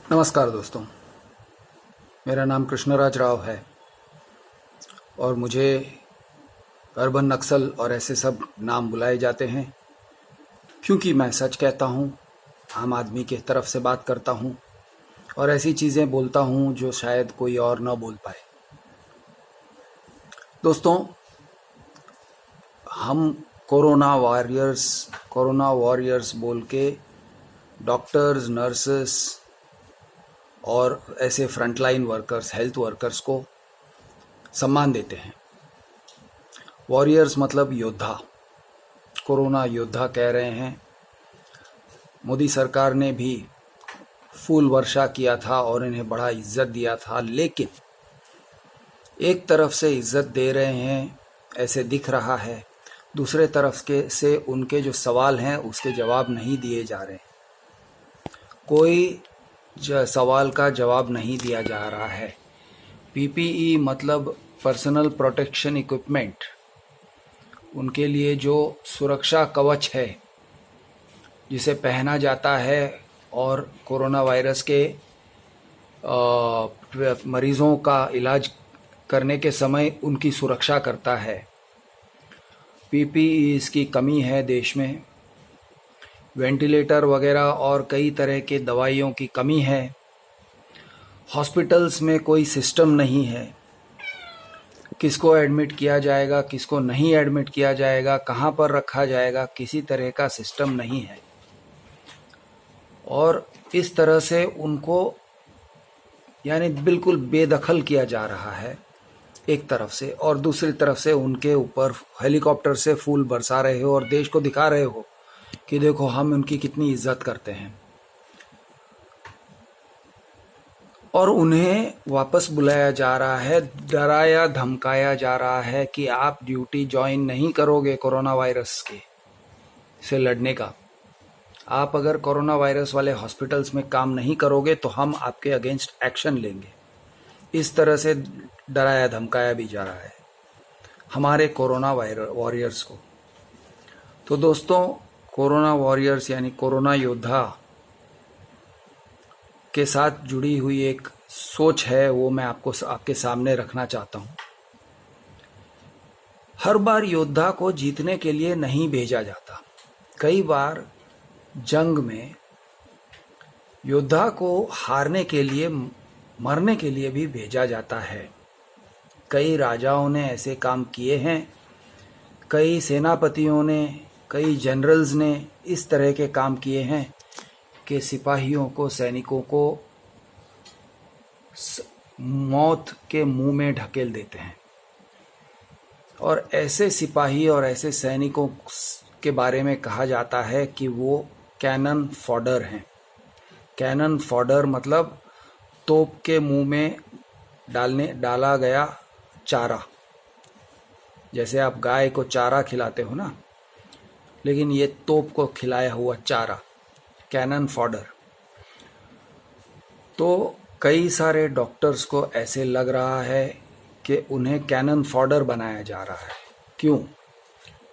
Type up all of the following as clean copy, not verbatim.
नमस्कार दोस्तों, मेरा नाम कृष्णराज राव है और मुझे अर्बन नक्सल और ऐसे सब नाम बुलाए जाते हैं क्योंकि मैं सच कहता हूँ, आम आदमी के तरफ से बात करता हूँ और ऐसी चीज़ें बोलता हूँ जो शायद कोई और न बोल पाए। दोस्तों, हम कोरोना वॉरियर्स बोल के डॉक्टर्स, नर्सेस और ऐसे फ्रंटलाइन वर्कर्स, हेल्थ वर्कर्स को सम्मान देते हैं। वॉरियर्स मतलब योद्धा, कोरोना योद्धा कह रहे हैं। मोदी सरकार ने भी फूल वर्षा किया था और इन्हें बड़ा इज्जत दिया था, लेकिन एक तरफ से इज्जत दे रहे हैं ऐसे दिख रहा है, दूसरे तरफ के से उनके जो सवाल हैं उसके जवाब नहीं दिए जा रहे। कोई सवाल का जवाब नहीं दिया जा रहा है। पीपीई मतलब पर्सनल प्रोटेक्शन इक्विपमेंट, उनके लिए जो सुरक्षा कवच है जिसे पहना जाता है और कोरोना वायरस के मरीज़ों का इलाज करने के समय उनकी सुरक्षा करता है। पीपीई की कमी है देश में, वेंटिलेटर वगैरह और कई तरह के दवाइयों की कमी है। हॉस्पिटल्स में कोई सिस्टम नहीं है, किसको एडमिट किया जाएगा, किसको नहीं एडमिट किया जाएगा, कहाँ पर रखा जाएगा, किसी तरह का सिस्टम नहीं है। और इस तरह से उनको यानी बिल्कुल बेदखल किया जा रहा है एक तरफ से, और दूसरी तरफ से उनके ऊपर हेलीकॉप्टर से फूल बरसा रहे हो और देश को दिखा रहे हो कि देखो हम उनकी कितनी इज्जत करते हैं। और उन्हें वापस बुलाया जा रहा है, डराया धमकाया जा रहा है कि आप ड्यूटी ज्वाइन नहीं करोगे कोरोना वायरस के से लड़ने का। आप अगर कोरोना वायरस वाले हॉस्पिटल्स में काम नहीं करोगे तो हम आपके अगेंस्ट एक्शन लेंगे। इस तरह से डराया धमकाया भी जा रहा है हमारे कोरोना वॉरियर्स को। तो दोस्तों, कोरोना वॉरियर्स यानी कोरोना योद्धा के साथ जुड़ी हुई एक सोच है, वो मैं आपके सामने रखना चाहता हूं। हर बार योद्धा को जीतने के लिए नहीं भेजा जाता। कई बार जंग में योद्धा को हारने के लिए, मरने के लिए भी भेजा जाता है। कई राजाओं ने ऐसे काम किए हैं, कई सेनापतियों ने, कई जनरल्स ने इस तरह के काम किए हैं कि सिपाहियों को, सैनिकों को मौत के मुंह में ढकेल देते हैं। और ऐसे सिपाही और ऐसे सैनिकों के बारे में कहा जाता है कि वो कैनन फॉडर हैं। कैनन फॉडर मतलब तोप के मुंह में डाला गया चारा। जैसे आप गाय को चारा खिलाते हो ना, लेकिन ये तोप को खिलाया हुआ चारा, कैनन फॉडर। तो कई सारे डॉक्टर्स को ऐसे लग रहा है कि उन्हें कैनन फॉडर बनाया जा रहा है। क्यों?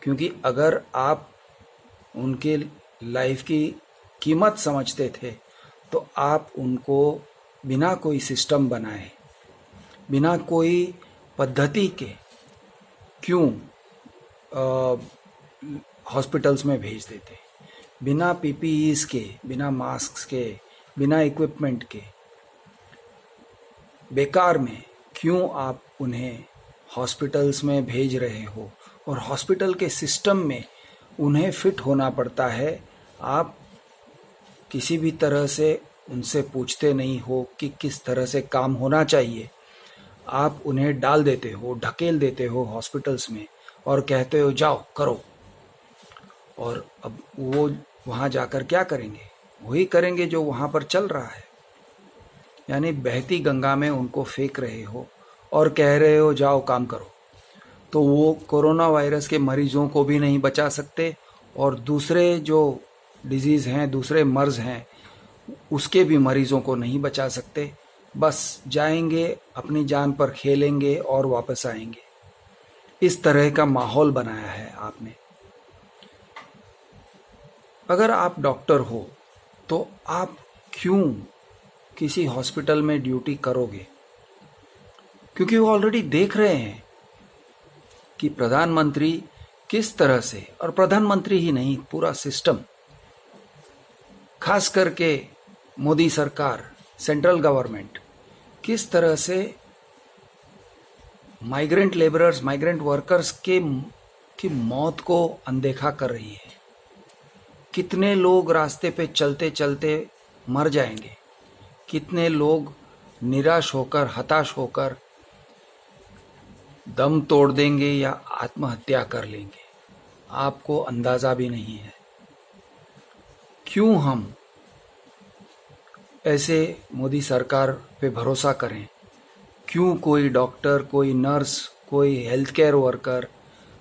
क्योंकि अगर आप उनके लाइफ की कीमत समझते थे तो आप उनको बिना कोई सिस्टम बनाए, बिना कोई पद्धति के क्यों हॉस्पिटल्स में भेज देते? बिना पीपीईज के, बिना मास्क के, बिना इक्विपमेंट के, बेकार में क्यों आप उन्हें हॉस्पिटल्स में भेज रहे हो? और हॉस्पिटल के सिस्टम में उन्हें फिट होना पड़ता है। आप किसी भी तरह से उनसे पूछते नहीं हो कि किस तरह से काम होना चाहिए। आप उन्हें डाल देते हो, ढकेल देते हो हॉस्पिटल्स में और कहते हो जाओ करो। और अब वो वहाँ जाकर क्या करेंगे? वही करेंगे जो वहाँ पर चल रहा है। यानी बहती गंगा में उनको फेंक रहे हो और कह रहे हो जाओ काम करो। तो वो कोरोना वायरस के मरीजों को भी नहीं बचा सकते और दूसरे जो डिजीज़ हैं, दूसरे मर्ज हैं, उसके भी मरीजों को नहीं बचा सकते। बस जाएंगे, अपनी जान पर खेलेंगे और वापस आएंगे। इस तरह का माहौल बनाया है आपने। अगर आप डॉक्टर हो तो आप क्यों किसी हॉस्पिटल में ड्यूटी करोगे, क्योंकि वो ऑलरेडी देख रहे हैं कि प्रधानमंत्री किस तरह से, और प्रधानमंत्री ही नहीं पूरा सिस्टम, खास करके मोदी सरकार, सेंट्रल गवर्नमेंट किस तरह से माइग्रेंट लेबरर्स, माइग्रेंट वर्कर्स की मौत को अनदेखा कर रही है। कितने लोग रास्ते पे चलते चलते मर जाएंगे, कितने लोग निराश होकर, हताश होकर दम तोड़ देंगे या आत्महत्या कर लेंगे, आपको अंदाजा भी नहीं है। क्यों हम ऐसे मोदी सरकार पे भरोसा करें? क्यों कोई डॉक्टर, कोई नर्स, कोई हेल्थ केयर वर्कर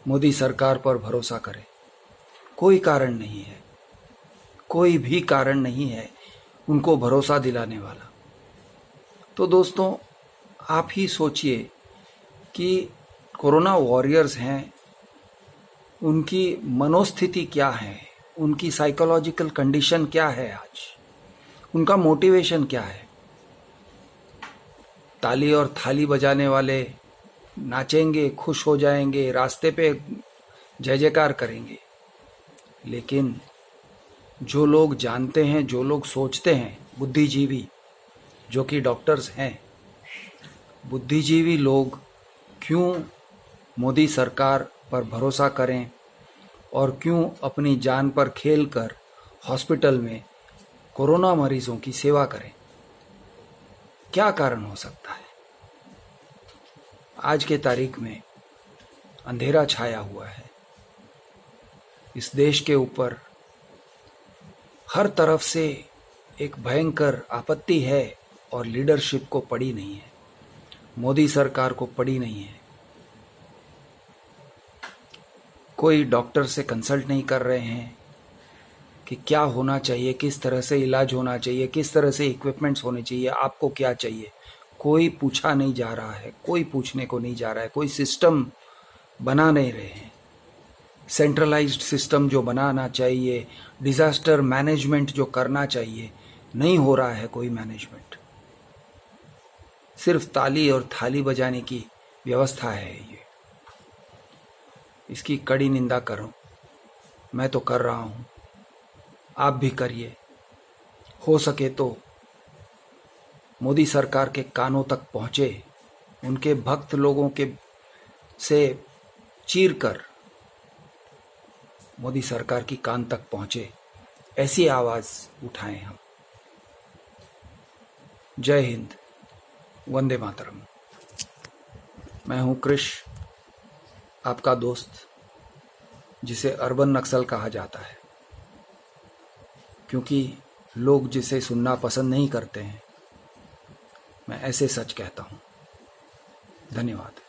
मोदी सरकार पर भरोसा करे? कोई कारण नहीं है, कोई भी कारण नहीं है उनको भरोसा दिलाने वाला। तो दोस्तों, आप ही सोचिए कि कोरोना वॉरियर्स हैं, उनकी मनोस्थिति क्या है, उनकी साइकोलॉजिकल कंडीशन क्या है, आज उनका मोटिवेशन क्या है। ताली और थाली बजाने वाले नाचेंगे, खुश हो जाएंगे, रास्ते पे जय जयकार करेंगे, लेकिन जो लोग जानते हैं, जो लोग सोचते हैं, बुद्धिजीवी जो कि डॉक्टर्स हैं, बुद्धिजीवी लोग क्यों मोदी सरकार पर भरोसा करें और क्यों अपनी जान पर खेलकर हॉस्पिटल में कोरोना मरीजों की सेवा करें? क्या कारण हो सकता है? आज के तारीख में अंधेरा छाया हुआ है। इस देश के ऊपर हर तरफ से एक भयंकर आपत्ति है और लीडरशिप को पड़ी नहीं है, मोदी सरकार को पड़ी नहीं है। कोई डॉक्टर से कंसल्ट नहीं कर रहे हैं कि क्या होना चाहिए, किस तरह से इलाज होना चाहिए, किस तरह से इक्विपमेंट्स होने चाहिए, आपको क्या चाहिए, कोई पूछा नहीं जा रहा है, कोई पूछने को नहीं जा रहा है, कोई सिस्टम बना नहीं रहे हैं। सेंट्रलाइज्ड सिस्टम जो बनाना चाहिए, डिजास्टर मैनेजमेंट जो करना चाहिए, नहीं हो रहा है कोई मैनेजमेंट। सिर्फ ताली और थाली बजाने की व्यवस्था है ये। इसकी कड़ी निंदा करो, मैं तो कर रहा हूँ, आप भी करिए। हो सके तो मोदी सरकार के कानों तक पहुँचे, उनके भक्त लोगों के से चीर कर मोदी सरकार की कान तक पहुँचे, ऐसी आवाज़ उठाएं हम। जय हिंद, वंदे मातरम। मैं हूँ कृष, आपका दोस्त, जिसे अर्बन नक्सल कहा जाता है, क्योंकि लोग जिसे सुनना पसंद नहीं करते हैं, मैं ऐसे सच कहता हूँ। धन्यवाद।